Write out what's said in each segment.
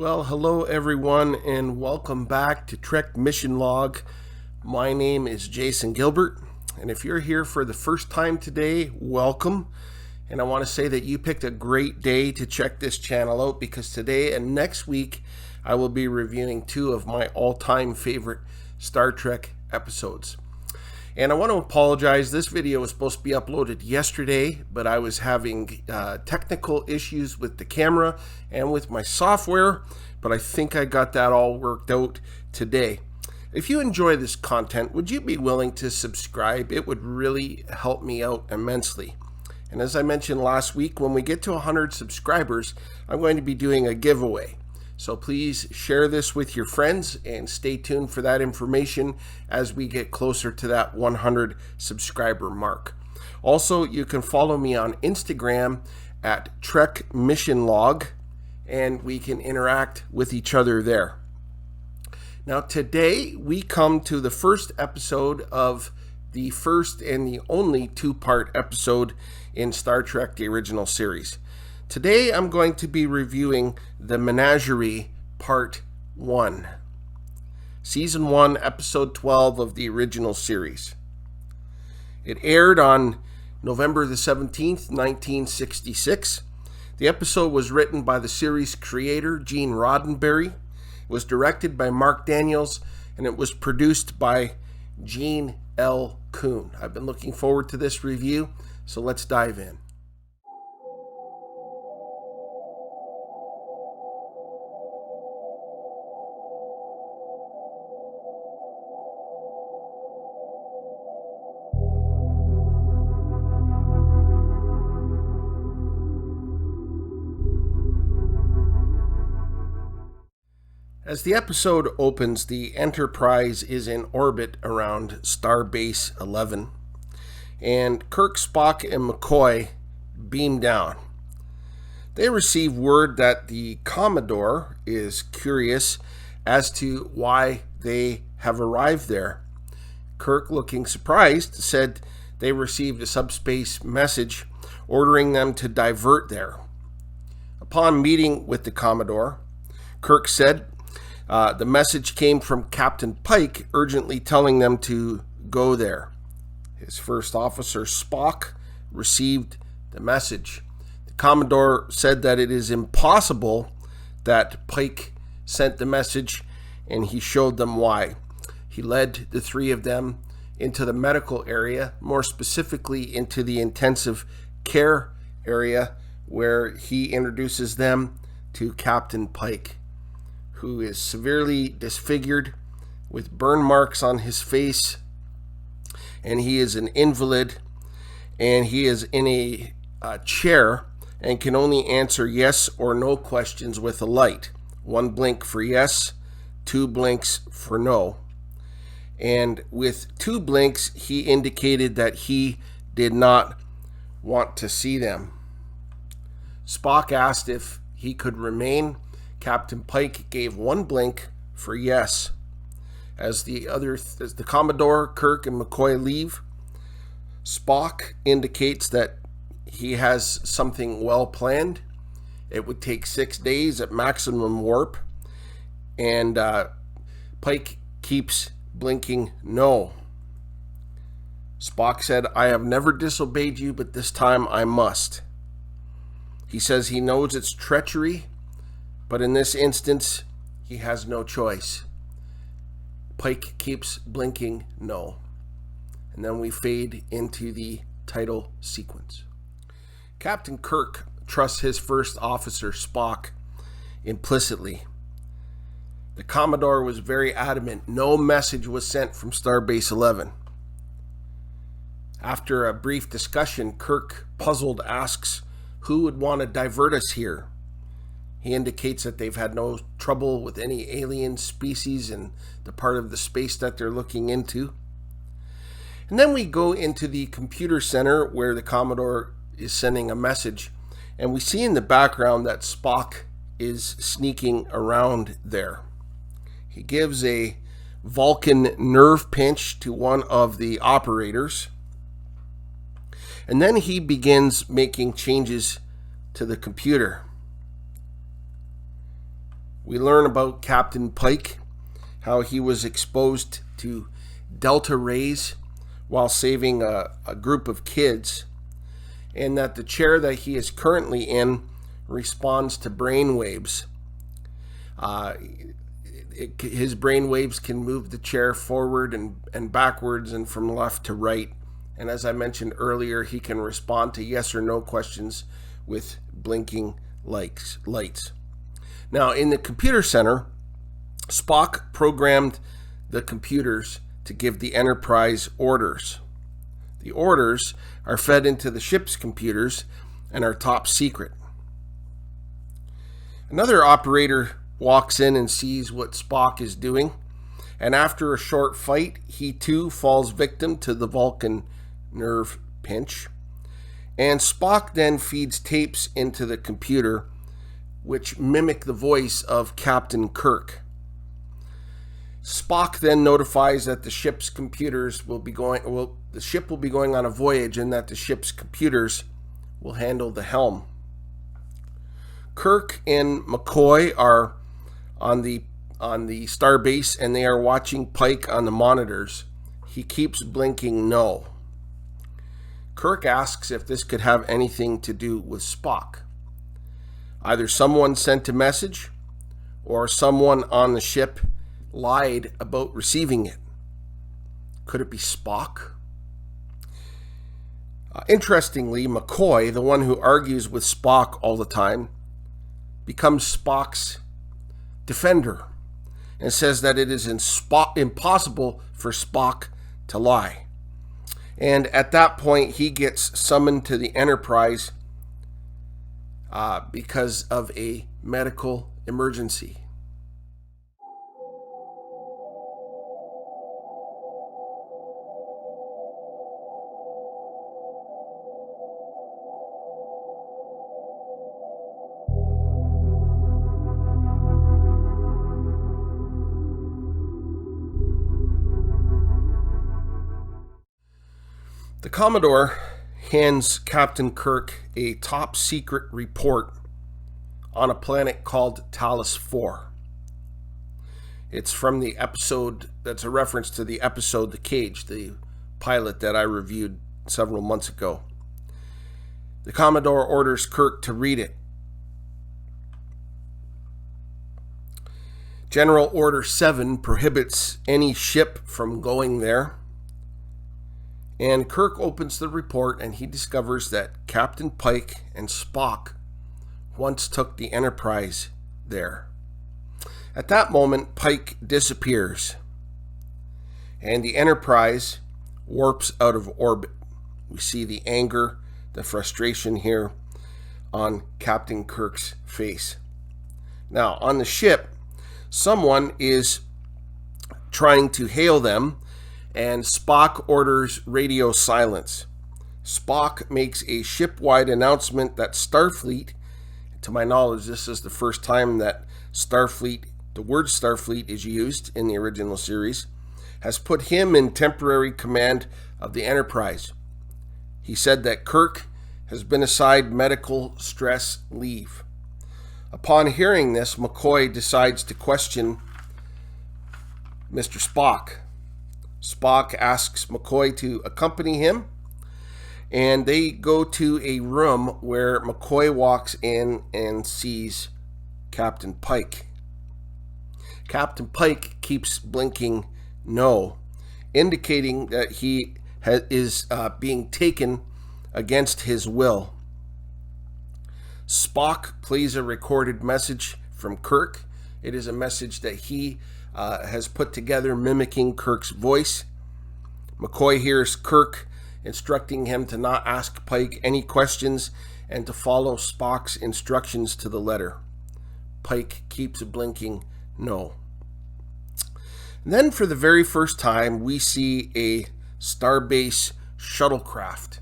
Well, hello everyone, and welcome back to Trek Mission Log. My name is Jason Gilbert, and if you're here for the first time today, welcome. And I want to say that you picked a great day to check this channel out, because today and next week I will be reviewing two of my all-time favorite Star Trek episodes. And I want to apologize, this video was supposed to be uploaded yesterday, but I was having technical issues with the camera and with my software, but I think I got that all worked out today. If you enjoy this content, would you be willing to subscribe? It would really help me out immensely. And as I mentioned last week, when we get to 100 subscribers, I'm going to be doing a giveaway. So please share this with your friends and stay tuned for that information as we get closer to that 100 subscriber mark. Also, you can follow me on Instagram at Trek Mission Log, and we can interact with each other there. Now today we come to the first episode of the first and the only two-part episode in Star Trek the Original Series. Today I'm going to be reviewing the Menagerie Part 1, Season 1, Episode 12 of the original series. It aired on November the 17th, 1966. The episode was written by the series creator, Gene Roddenberry. It was directed by Mark Daniels, and it was produced by Gene L. Kuhn. I've been looking forward to this review, so let's dive in. As the episode opens, the Enterprise is in orbit around Starbase 11, and Kirk, Spock, and McCoy beam down. They receive word that the Commodore is curious as to why they have arrived there. Kirk, looking surprised, said they received a subspace message ordering them to divert there. Upon meeting with the Commodore, Kirk said the message came from Captain Pike urgently telling them to go there. His first officer, Spock, received the message. The Commodore said that it is impossible that Pike sent the message, and he showed them why. He led the three of them into the medical area, more specifically into the intensive care area, where he introduces them to Captain Pike, who is severely disfigured with burn marks on his face, and he is an invalid, and he is in a chair and can only answer yes or no questions with a light. 1 blink for yes, 2 blinks for no. And with 2 blinks, he indicated that he did not want to see them. Spock asked if he could remain. Captain Pike gave 1 blink for yes. As the Commodore, Kirk, and McCoy leave, Spock indicates that he has something well planned. It would take 6 days at maximum warp, and Pike keeps blinking no. Spock said, "I have never disobeyed you, but this time I must." He says he knows it's treachery, but in this instance, he has no choice. Pike keeps blinking no. And then we fade into the title sequence. Captain Kirk trusts his first officer, Spock, implicitly. The Commodore was very adamant no message was sent from Starbase 11. After a brief discussion, Kirk, puzzled, asks who would want to divert us here. He indicates that they've had no trouble with any alien species in the part of the space that they're looking into. And then we go into the computer center where the Commodore is sending a message, and we see in the background that Spock is sneaking around there. He gives a Vulcan nerve pinch to one of the operators, and then he begins making changes to the computer. We learn about Captain Pike, how he was exposed to delta rays while saving a group of kids, and that the chair that he is currently in responds to brain waves. His brain waves can move the chair forward and backwards and from left to right. And as I mentioned earlier, he can respond to yes or no questions with blinking lights. Now, in the computer center, Spock programmed the computers to give the Enterprise orders. The orders are fed into the ship's computers and are top secret. Another operator walks in and sees what Spock is doing, and after a short fight, he too falls victim to the Vulcan nerve pinch. And Spock then feeds tapes into the computer which mimic the voice of Captain Kirk. Spock then notifies that the ship's computers will be going on a voyage, and that the ship's computers will handle the helm. Kirk and McCoy are on the Starbase, and they are watching Pike on the monitors. He keeps blinking no. Kirk asks if this could have anything to do with Spock. Either someone sent a message, or someone on the ship lied about receiving it. Could it be Spock? Interestingly, McCoy, the one who argues with Spock all the time, becomes Spock's defender and says that it is impossible for Spock to lie. And at that point, he gets summoned to the Enterprise because of a medical emergency. The Commodore hands Captain Kirk a top secret report on a planet called Talos IV. It's from the episode, that's a reference to the episode The Cage, the pilot that I reviewed several months ago. The Commodore orders Kirk to read it. General Order 7 prohibits any ship from going there. And Kirk opens the report, and he discovers that Captain Pike and Spock once took the Enterprise there. At that moment, Pike disappears, and the Enterprise warps out of orbit. We see the anger, the frustration here on Captain Kirk's face. Now, on the ship, someone is trying to hail them, and Spock orders radio silence. Spock makes a ship-wide announcement that Starfleet, to my knowledge, this is the first time that the word Starfleet is used in the original series, has put him in temporary command of the Enterprise. He said that Kirk has been assigned medical stress leave. Upon hearing this, McCoy decides to question Mr. Spock. Spock asks McCoy to accompany him, and they go to a room where McCoy walks in and sees Captain Pike. Captain Pike keeps blinking no, indicating that he is being taken against his will. Spock plays a recorded message from Kirk. It is a message that he has put together mimicking Kirk's voice. McCoy hears Kirk instructing him to not ask Pike any questions and to follow Spock's instructions to the letter. Pike keeps blinking no. And then for the very first time, we see a Starbase shuttlecraft.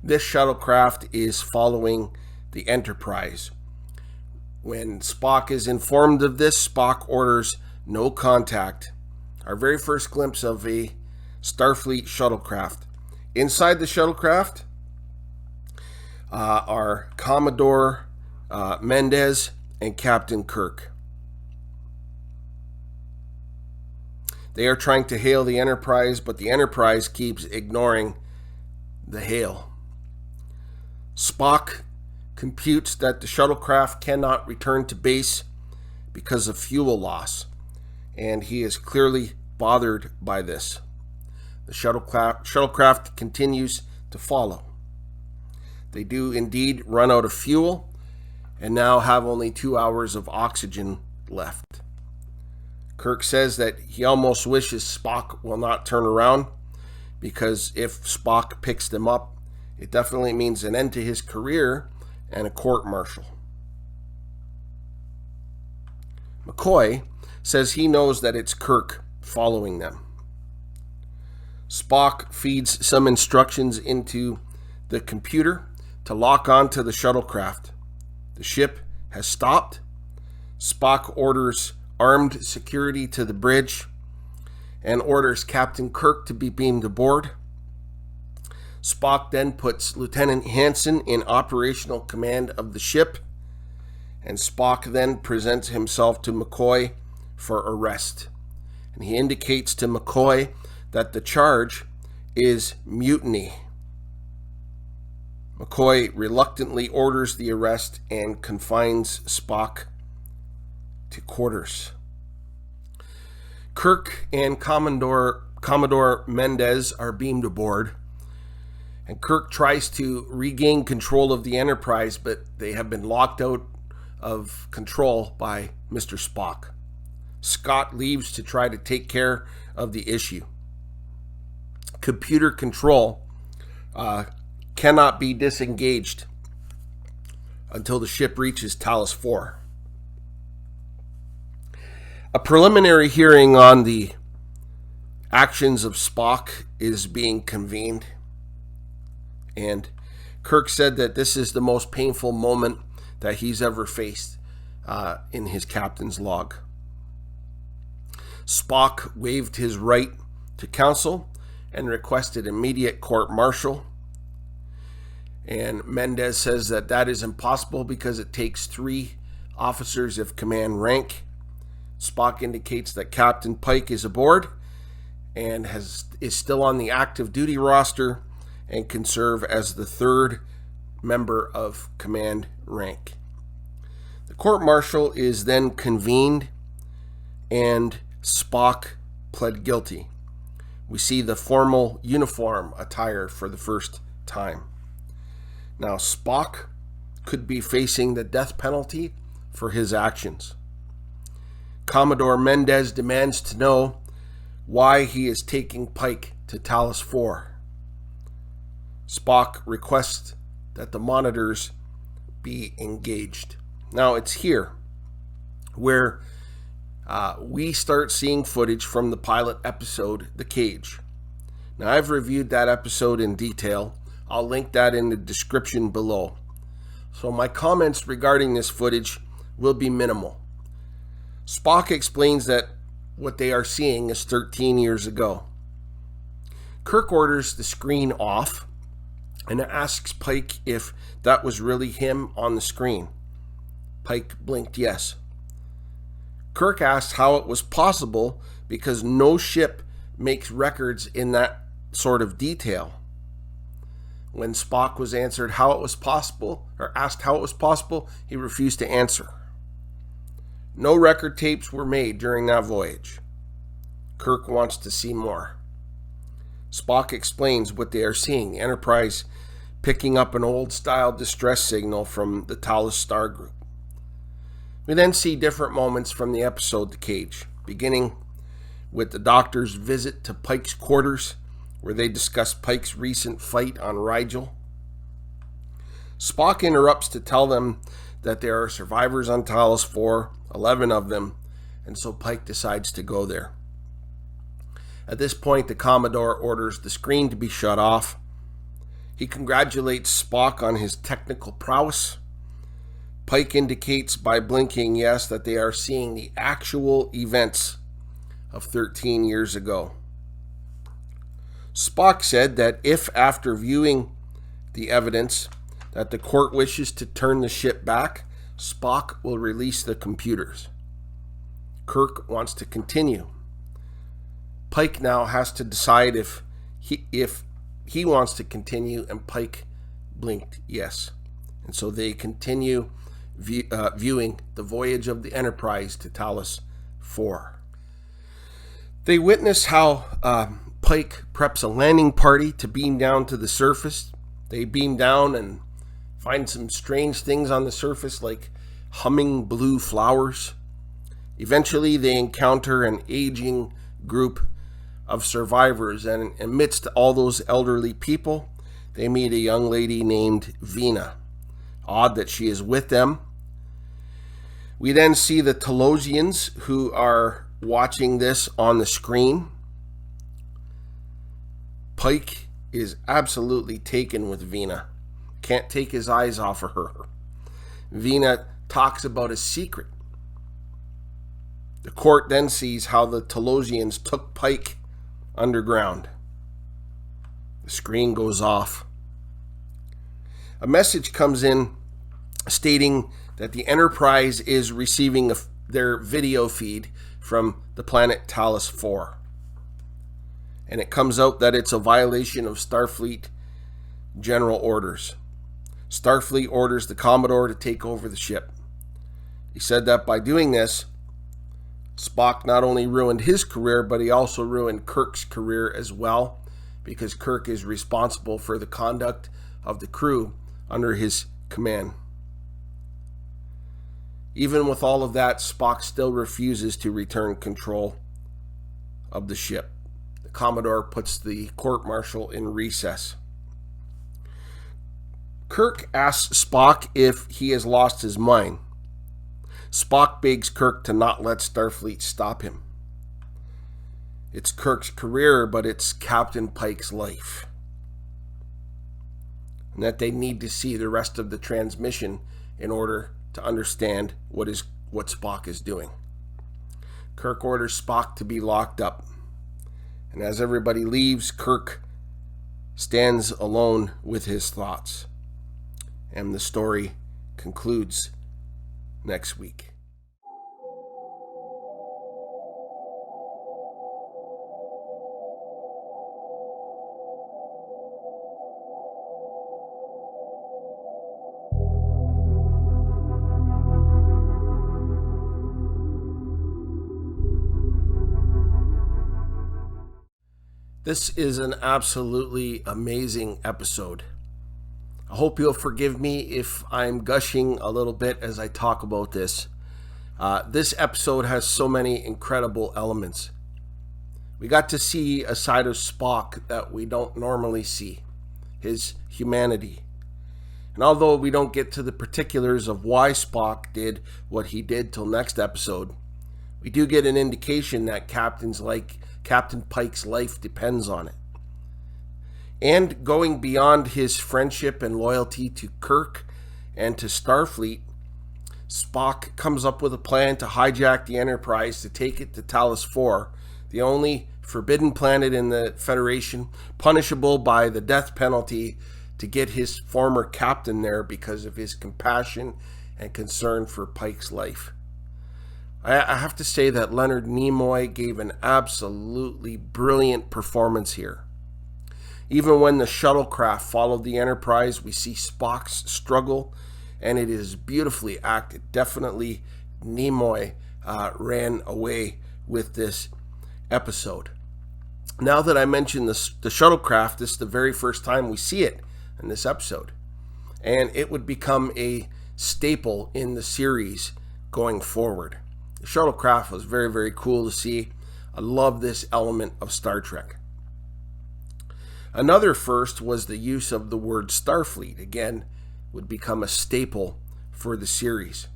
This shuttlecraft is following the Enterprise. When Spock is informed of this, Spock orders no contact. Our very first glimpse of a Starfleet shuttlecraft. Inside the shuttlecraft are Commodore Mendez and Captain Kirk. They are trying to hail the Enterprise, but the Enterprise keeps ignoring the hail. Spock computes that the shuttlecraft cannot return to base because of fuel loss, and he is clearly bothered by this. The shuttlecraft continues to follow. They do indeed run out of fuel and now have only 2 hours of oxygen left. Kirk says that he almost wishes Spock will not turn around, because if Spock picks them up, it definitely means an end to his career and a court-martial. McCoy says he knows that it's Kirk following them. Spock feeds some instructions into the computer to lock onto the shuttlecraft. The ship has stopped. Spock orders armed security to the bridge and orders Captain Kirk to be beamed aboard. Spock then puts Lieutenant Hansen in operational command of the ship, and Spock then presents himself to McCoy for arrest. And he indicates to McCoy that the charge is mutiny. McCoy reluctantly orders the arrest and confines Spock to quarters. Kirk and Commodore Mendez are beamed aboard, and Kirk tries to regain control of the Enterprise, but they have been locked out of control by Mr. Spock. Scott leaves to try to take care of the issue. Computer control cannot be disengaged until the ship reaches Talos IV. A preliminary hearing on the actions of Spock is being convened, and Kirk said that this is the most painful moment that he's ever faced in his captain's log. Spock waived his right to counsel and requested immediate court-martial. And Mendez says that that is impossible because it takes 3 officers of command rank. Spock indicates that Captain Pike is aboard and is still on the active duty roster and can serve as the 3rd member of command rank. The court-martial is then convened and Spock pled guilty. We see the formal uniform attire for the first time. Now, Spock could be facing the death penalty for his actions. Commodore Mendez demands to know why he is taking Pike to Talos IV. Spock requests that the monitors be engaged. Now, it's here where we start seeing footage from the pilot episode, The Cage. Now, I've reviewed that episode in detail. I'll link that in the description below. So my comments regarding this footage will be minimal. Spock explains that what they are seeing is 13 years ago. Kirk orders the screen off and asks Pike if that was really him on the screen. Pike blinked yes. Kirk asks how it was possible because no ship makes records in that sort of detail. When Spock was answered how it was possible, or asked how it was possible, he refused to answer. No record tapes were made during that voyage. Kirk wants to see more. Spock explains what they are seeing. The Enterprise picking up an old-style distress signal from the Talos star group. We then see different moments from the episode The Cage, beginning with the Doctor's visit to Pike's quarters, where they discuss Pike's recent fight on Rigel. Spock interrupts to tell them that there are survivors on Talos IV, 11 of them, and so Pike decides to go there. At this point, the Commodore orders the screen to be shut off. He congratulates Spock on his technical prowess. Pike indicates by blinking yes that they are seeing the actual events of 13 years ago. Spock said that if after viewing the evidence that the court wishes to turn the ship back, Spock will release the computers. Kirk wants to continue. Pike now has to decide if he wants to continue, and Pike blinked yes. And so they continue viewing the voyage of the Enterprise to Talos IV. They witness how Pike preps a landing party to beam down to the surface. They beam down and find some strange things on the surface, like humming blue flowers. Eventually, they encounter an aging group of survivors, and amidst all those elderly people, they meet a young lady named Vina. Odd that she is with them. We then see the Talosians, who are watching this on the screen. Pike is absolutely taken with Vina. Can't take his eyes off of her. Vina talks about a secret. The court then sees how the Talosians took Pike underground. The screen goes off. A message comes in stating that the Enterprise is receiving their video feed from the planet Talos IV. And it comes out that it's a violation of Starfleet general orders. Starfleet orders the Commodore to take over the ship. He said that by doing this, Spock not only ruined his career, but he also ruined Kirk's career as well, because Kirk is responsible for the conduct of the crew under his command. Even with all of that, Spock still refuses to return control of the ship. The Commodore puts the court-martial in recess. Kirk asks Spock if he has lost his mind. Spock begs Kirk to not let Starfleet stop him. It's Kirk's career, but it's Captain Pike's life. And that they need to see the rest of the transmission in order to understand what Spock is doing. Kirk orders Spock to be locked up. And as everybody leaves, Kirk stands alone with his thoughts. And the story concludes next week. This is an absolutely amazing episode. I hope you'll forgive me if I'm gushing a little bit as I talk about this. This episode has so many incredible elements. We got to see a side of Spock that we don't normally see, his humanity. And although we don't get to the particulars of why Spock did what he did till next episode, we do get an indication that Captain Pike's life depends on it. And going beyond his friendship and loyalty to Kirk and to Starfleet, Spock comes up with a plan to hijack the Enterprise to take it to Talos IV, the only forbidden planet in the Federation, punishable by the death penalty, to get his former captain there because of his compassion and concern for Pike's life. I have to say that Leonard Nimoy gave an absolutely brilliant performance here. Even when the shuttlecraft followed the Enterprise, we see Spock's struggle, and it is beautifully acted. Definitely Nimoy ran away with this episode. Now that I mentioned the shuttlecraft, this is the very first time we see it in this episode. And it would become a staple in the series going forward. The shuttlecraft was very, very cool to see. I love this element of Star Trek. Another first was the use of the word Starfleet. Again, would become a staple for the series.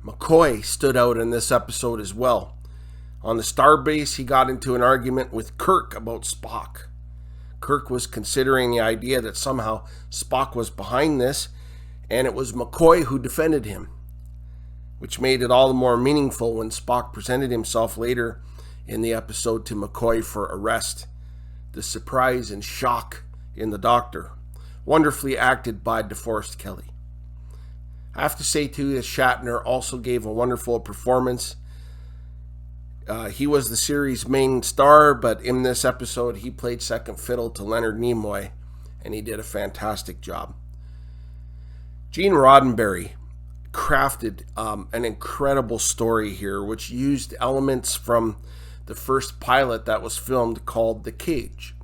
McCoy stood out in this episode as well. On the Starbase, he got into an argument with Kirk about Spock. Kirk was considering the idea that somehow Spock was behind this, and it was McCoy who defended him, which made it all the more meaningful when Spock presented himself later in the episode to McCoy for arrest. The surprise and shock in the Doctor, wonderfully acted by DeForest Kelley. I have to say too that Shatner also gave a wonderful performance. He was the series' main star, but in this episode, he played second fiddle to Leonard Nimoy, and he did a fantastic job. Gene Roddenberry crafted an incredible story here, which used elements from the first pilot that was filmed called The Cage.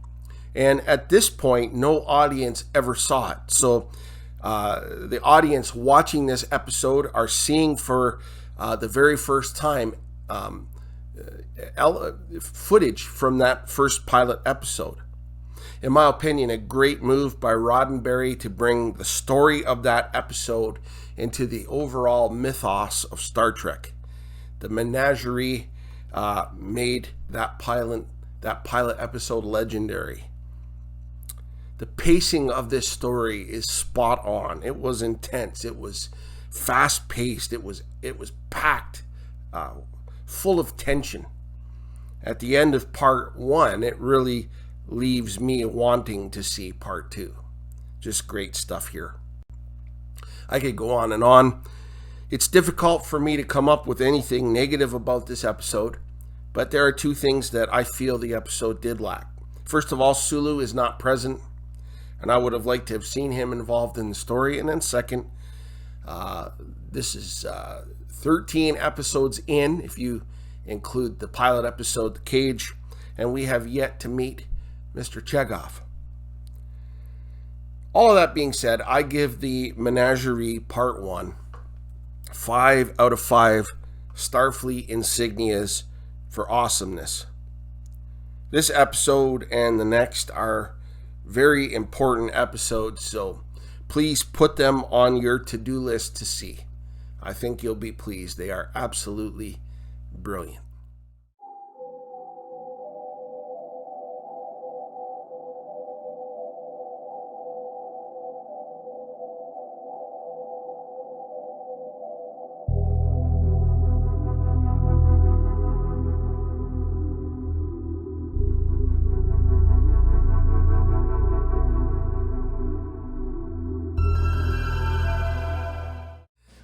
And at this point, no audience ever saw it. So the audience watching this episode are seeing for the very first time footage from that first pilot episode. In my opinion, a great move by Roddenberry to bring the story of that episode into the overall mythos of Star Trek. The Menagerie made that pilot episode legendary. The pacing of this story is spot on. It was intense. It was fast-paced. It was packed, full of tension. At the end of part 1, it really leaves me wanting to see part 2. Just great stuff here. I could go on and on. It's difficult for me to come up with anything negative about this episode, but there are 2 things that I feel the episode did lack. First of all, Sulu is not present, and I would have liked to have seen him involved in the story. And then second, this is 13 episodes in, if you include the pilot episode, The Cage, and we have yet to meet Mr. Chekhov. All of that being said, I give the Menagerie Part 1 5 out of 5 Starfleet insignias for awesomeness. This episode and the next are very important episodes, so please put them on your to-do list to see. I think you'll be pleased. They are absolutely brilliant.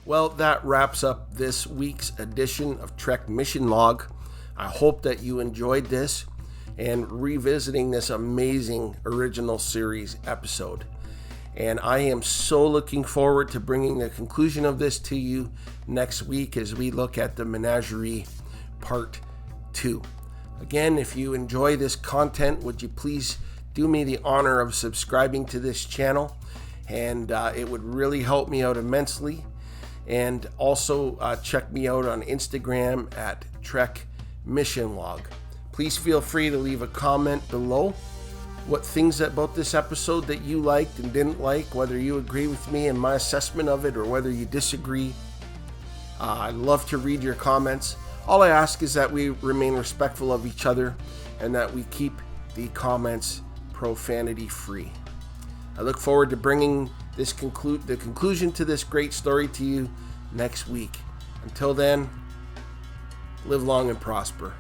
Well, that wraps up this week's edition of Trek Mission Log. I hope that you enjoyed this and revisiting this amazing original series episode. And I am so looking forward to bringing the conclusion of this to you next week as we look at the Menagerie Part 2. Again, if you enjoy this content, would you please do me the honor of subscribing to this channel? And it would really help me out immensely. And also check me out on Instagram at Trek Mission Log. Please feel free to leave a comment below what things about this episode that you liked and didn't like, whether you agree with me in my assessment of it or whether you disagree. I'd love to read your comments. All I ask is that we remain respectful of each other and that we keep the comments profanity free. I look forward to bringing the conclusion to this great story to you next week. Until then, live long and prosper.